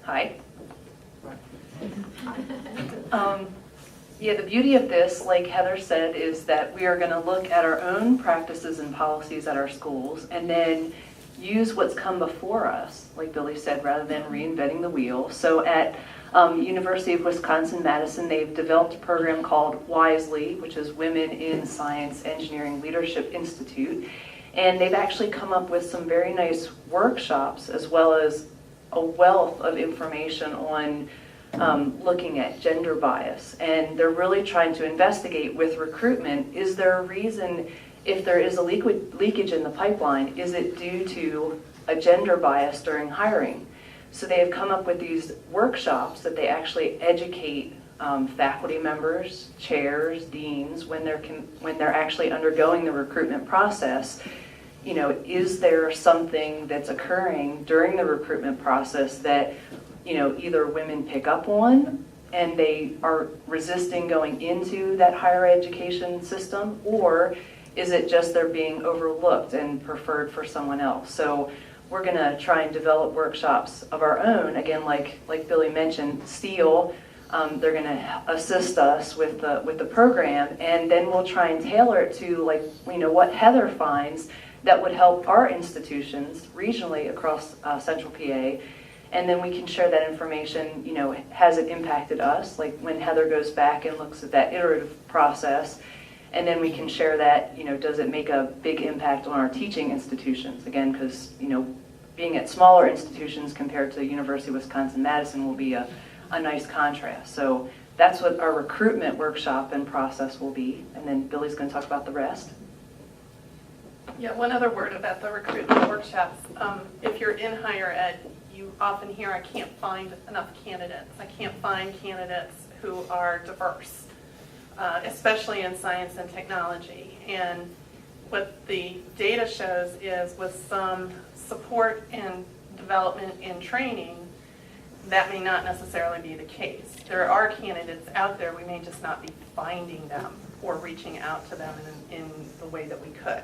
Hi. Yeah, the beauty of this, like Heather said, is that we are going to look at our own practices and policies at our schools and then use what's come before us, like Billy said, rather than reinventing the wheel. So at University of Wisconsin-Madison, they've developed a program called WISELY, which is Women in Science Engineering Leadership Institute. And they've actually come up with some very nice workshops as well as a wealth of information on looking at gender bias. And they're really trying to investigate with recruitment, is there a reason, if there is a leakage in the pipeline, is it due to a gender bias during hiring? So they have come up with these workshops that they actually educate faculty members, chairs, deans, when they're actually undergoing the recruitment process. You know, is there something that's occurring during the recruitment process that, you know, either women pick up on and they are resisting going into that higher education system, or is it just they're being overlooked and preferred for someone else? So we're going to try and develop workshops of our own. Again, like Billy mentioned, STEEL, they're going to assist us with the program, and then we'll try and tailor it to, like, you know, what Heather finds that would help our institutions regionally across Central PA. And then we can share that information, you know, has it impacted us? Like when Heather goes back and looks at that iterative process, and then we can share that, you know, does it make a big impact on our teaching institutions? Again, because, you know, being at smaller institutions compared to the University of Wisconsin-Madison will be a nice contrast. So that's what our recruitment workshop and process will be. And then Billy's going to talk about the rest. Yeah, one other word about the recruitment workshops. If you're in higher ed, you often hear, I can't find enough candidates. I can't find candidates who are diverse, especially in science and technology. And what the data shows is with some support and development and training, that may not necessarily be the case. There are candidates out there, we may just not be finding them or reaching out to them in the way that we could.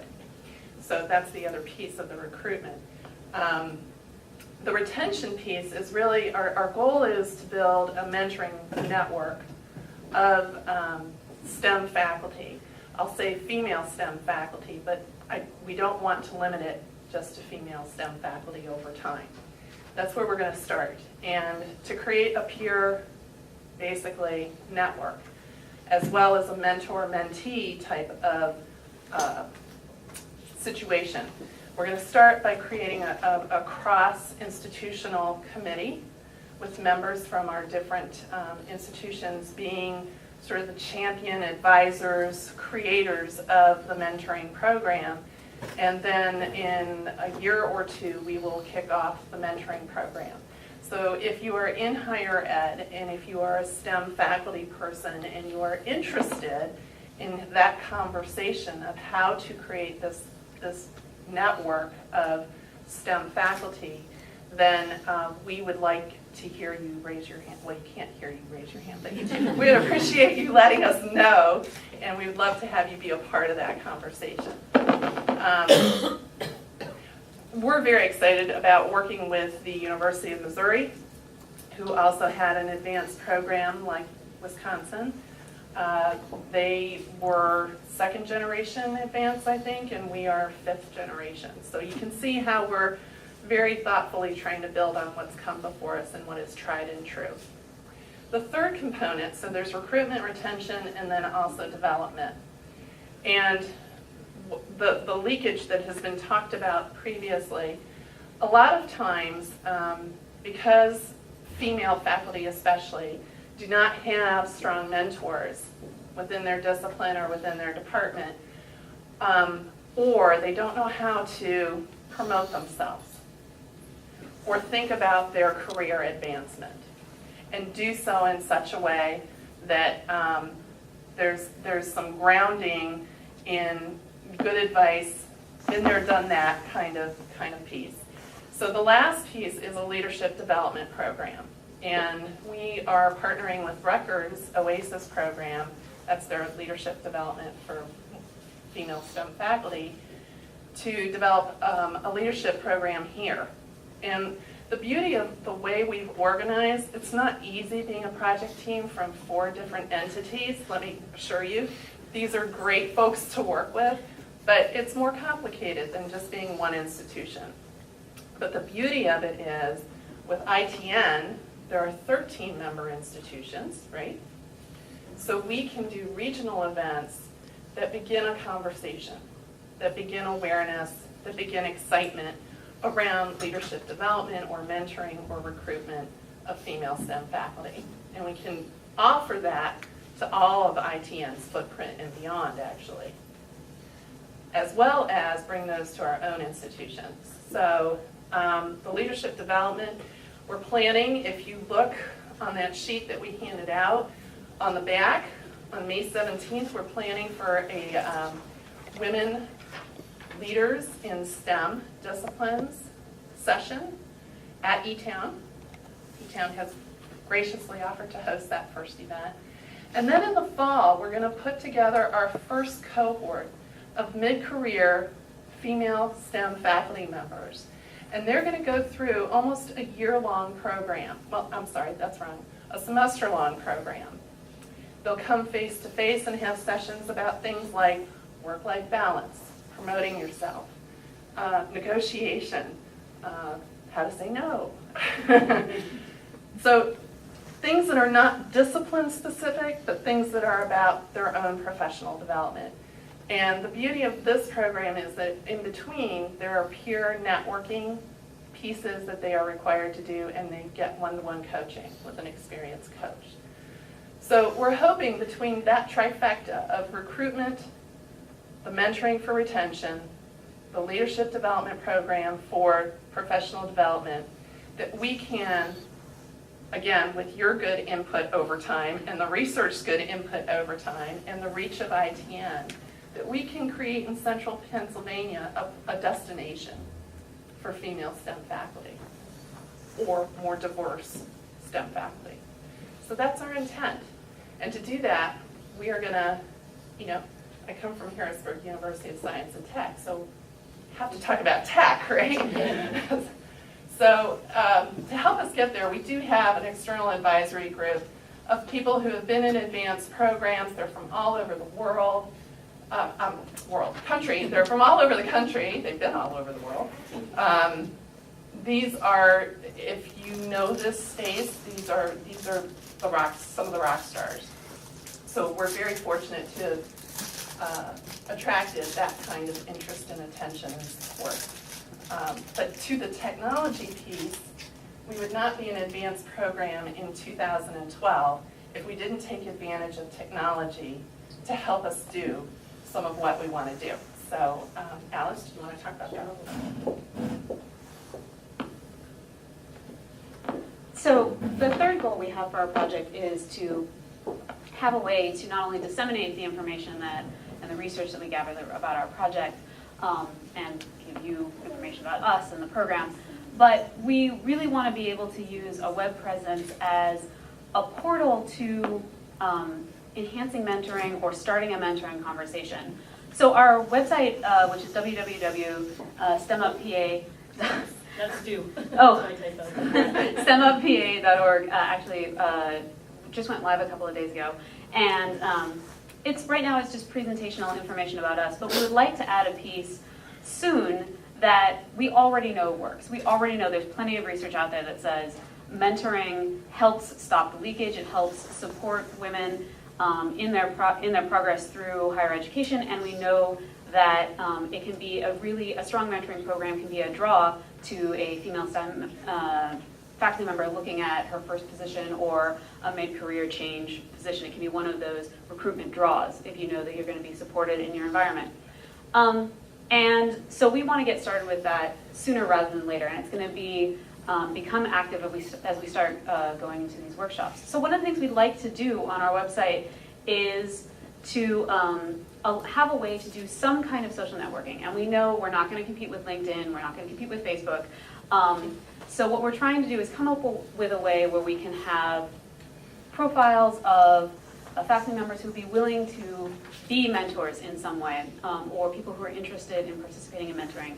So that's the other piece of the recruitment. The retention piece is really, our goal is to build a mentoring network of STEM faculty. I'll say female STEM faculty, but we don't want to limit it just to female STEM faculty over time. That's where we're going to start. And to create a peer, basically, network, as well as a mentor-mentee type of situation. We're going to start by creating a cross-institutional committee with members from our different institutions being sort of the champion advisors, creators of the mentoring program. And then in a year or two, we will kick off the mentoring program. So if you are in higher ed and if you are a STEM faculty person and you are interested in that conversation of how to create this network of STEM faculty, then we would like to hear you raise your hand. Well, you can't hear you raise your hand, but we would appreciate you letting us know, and we would love to have you be a part of that conversation. We're very excited about working with the University of Missouri, who also had an advanced program like Wisconsin. They were second generation advanced, I think, and we are fifth generation. So you can see how we're very thoughtfully trying to build on what's come before us and what is tried and true. The third component, so there's recruitment, retention, and then also development. And the leakage that has been talked about previously, a lot of times, because female faculty especially do not have strong mentors within their discipline or within their department, or they don't know how to promote themselves or think about their career advancement and do so in such a way that there's some grounding in good advice, been there, done that kind of piece. So the last piece is a leadership development program. And we are partnering with Rutgers OASIS program, that's their leadership development for female STEM faculty, to develop a leadership program here. And The beauty of the way we've organized, it's not easy being a project team from 4 different entities, let me assure you. These are great folks to work with, but it's more complicated than just being one institution. But the beauty of it is, with ITN, there are 13 member institutions, right? So we can do regional events that begin a conversation, that begin awareness, that begin excitement around leadership development or mentoring or recruitment of female STEM faculty. And we can offer that to all of ITN's footprint and beyond, actually, as well as bring those to our own institutions. So the leadership development, we're planning, if you look on that sheet that we handed out, on the back, on May 17th, we're planning for a women leaders in STEM disciplines session at eTown. eTown has graciously offered to host that first event. And then in the fall, we're going to put together our first cohort of mid-career female STEM faculty members. And they're going to go through almost a year-long program. Well, I'm sorry, that's wrong. A semester-long program. They'll come face-to-face and have sessions about things like work-life balance, promoting yourself, negotiation, how to say no. So things that are not discipline-specific, but things that are about their own professional development. And the beauty of this program is that in between, there are peer networking pieces that they are required to do, and they get one-to-one coaching with an experienced coach. So we're hoping between that trifecta of recruitment, the mentoring for retention, the leadership development program for professional development, that we can, again, with your good input over time and the research's good input over time and the reach of ITN, that we can create in central Pennsylvania a destination for female STEM faculty or more diverse STEM faculty. So that's our intent. And to do that, we are going to, I come from Harrisburg University of Science and Tech, so have to talk about tech, right? So to help us get there, we do have an external advisory group of people who have been in advanced programs. They're from all over the country. They're from all over the country. They've been all over the world. These are, if you know this space, these are the some of the rock stars. So we're very fortunate to attracted that kind of interest and attention and support. But to the technology piece, we would not be an advanced program in 2012 if we didn't take advantage of technology to help us do some of what we want to do. So Alice, do you want to talk about that a little bit? So the third goal we have for our project is to have a way to not only disseminate the information and the research that we gather about our project and give you information about us and the program, but we really want to be able to use a web presence as a portal to enhancing mentoring or starting a mentoring conversation. So our website, which is www.stemuppa. That's due. Oh, stemuppa.org actually just went live a couple of days ago, and right now it's just presentational information about us, but we would like to add a piece soon that we already know works. We already know there's plenty of research out there that says mentoring helps stop the leakage, it helps support women in their progress through higher education, and we know that it can be a strong mentoring program can be a draw to a female STEM faculty member looking at her first position or a mid-career change position. It can be one of those recruitment draws if you know that you're going to be supported in your environment. And so we want to get started with that sooner rather than later, and it's going to be become active as we start going into these workshops. So one of the things we'd like to do on our website is to have a way to do some kind of social networking. And we know we're not going to compete with LinkedIn, we're not going to compete with Facebook. So what we're trying to do is come up with a way where we can have profiles of faculty members who would be willing to be mentors in some way, or people who are interested in participating in mentoring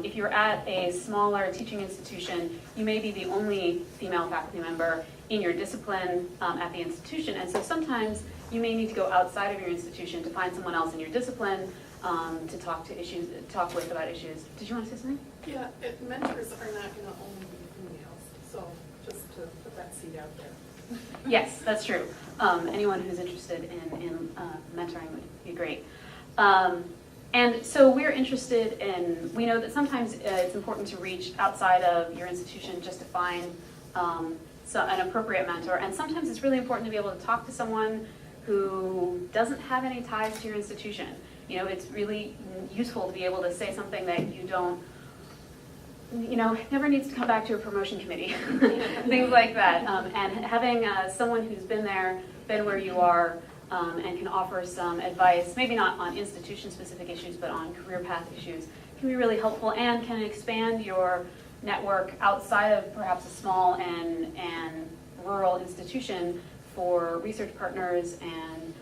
If you're at a smaller teaching institution, you may be the only female faculty member in your discipline at the institution, and so sometimes you may need to go outside of your institution to find someone else in your discipline to talk with about issues. Did you want to say something? Yeah, mentors are not going to only be females, so just to put that seed out there. Yes, that's true. Anyone who's interested in mentoring would be great. And so we're interested in, we know that sometimes it's important to reach outside of your institution just to find an appropriate mentor. And sometimes it's really important to be able to talk to someone who doesn't have any ties to your institution. You know, it's really useful to be able to say something that you don't, you know, never needs to come back to a promotion committee, things like that. And having someone who's been there, been where you are, and can offer some advice, maybe not on institution-specific issues, but on career path issues, can be really helpful and can expand your network outside of perhaps a small and rural institution for research partners and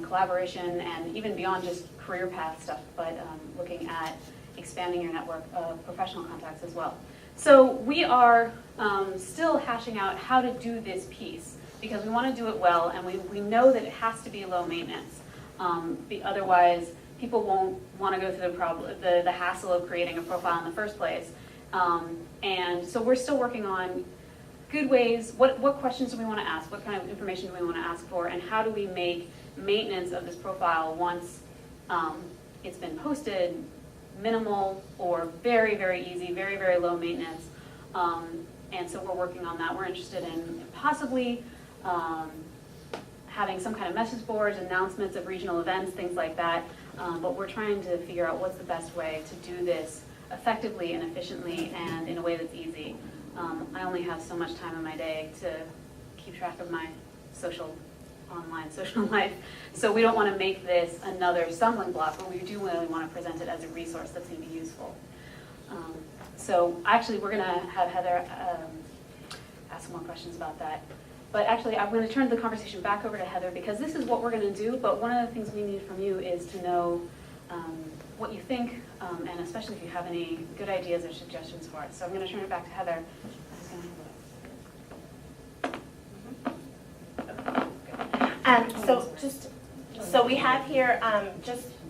collaboration and even beyond just career path stuff, but looking at expanding your network of professional contacts as well. So we are still hashing out how to do this piece because we want to do it well, and we know that it has to be low maintenance. Otherwise, people won't want to go through the hassle of creating a profile in the first place. And so we're still working on good ways, what questions do we want to ask, what kind of information do we want to ask for, and how do we make maintenance of this profile once it's been posted minimal or very, very easy, very, very low maintenance. And so we're working on that. We're interested in possibly having some kind of message boards, announcements of regional events, things like that. But we're trying to figure out what's the best way to do this effectively and efficiently and in a way that's easy. I only have so much time in my day to keep track of my online social life. So we don't want to make this another stumbling block, but we do really want to present it as a resource that's going to be useful. So actually we're going to have Heather ask some more questions about that. But actually I'm going to turn the conversation back over to Heather because this is what we're going to do, but one of the things we need from you is to know what you think, and especially if you have any good ideas or suggestions for it. So I'm going to turn it back to Heather. So we have here,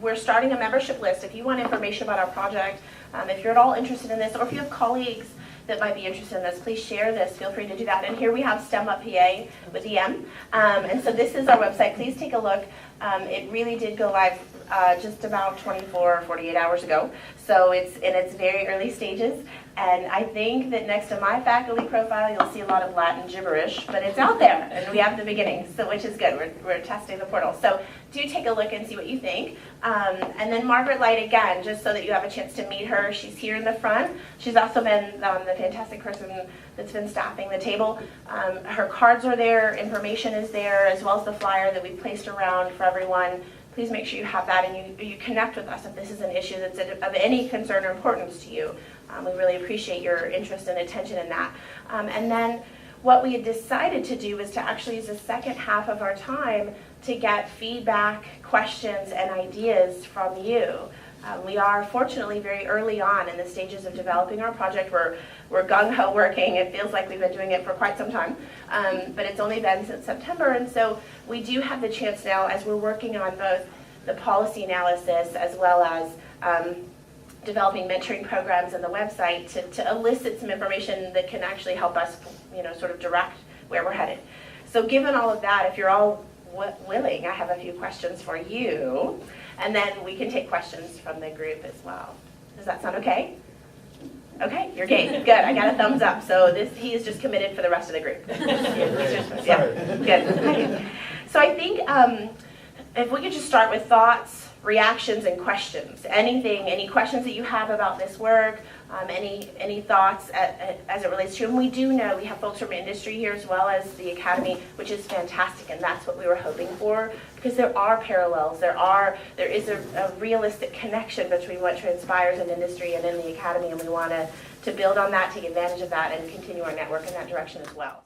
we're starting a membership list. If you want information about our project, if you're at all interested in this, or if you have colleagues that might be interested in this, please share this. Feel free to do that. And here we have STEM Up PA with EM. And so this is our website. Please take a look. It really did go live just about 24 or 48 hours ago. So it's in its very early stages. And I think that next to my faculty profile, you'll see a lot of Latin gibberish, but it's out there, and we have the beginning, so which is good. We're testing the portal. So do take a look and see what you think. And then Margaret Light, again, just so that you have a chance to meet her, she's here in the front. She's also been the fantastic person that's been staffing the table. Her cards are there, information is there, as well as the flyer that we placed around for everyone. Please make sure you have that and you connect with us if this is an issue that's of any concern or importance to you. We really appreciate your interest and attention in that. And then what we had decided to do is to actually use the second half of our time to get feedback, questions, and ideas from you. We are fortunately very early on in the stages of developing our project. We're gung-ho working. It feels like we've been doing it for quite some time, but it's only been since September, and so we do have the chance now, as we're working on both the policy analysis as well as developing mentoring programs and the website to elicit some information that can actually help us, sort of direct where we're headed. So given all of that, if you're all willing, I have a few questions for you, and then we can take questions from the group as well. Does that sound okay? Okay, you're game. Good, I got a thumbs up. So he is just committed for the rest of the group. Yeah, good. So I think if we could just start with thoughts, reactions, and questions. Any questions that you have about this work, any thoughts as it relates to, and we do know we have folks from industry here as well as the Academy, which is fantastic, and that's what we were hoping for, because there are parallels, there is a realistic connection between what transpires in industry and in the Academy, and we want to build on that, take advantage of that, and continue our network in that direction as well.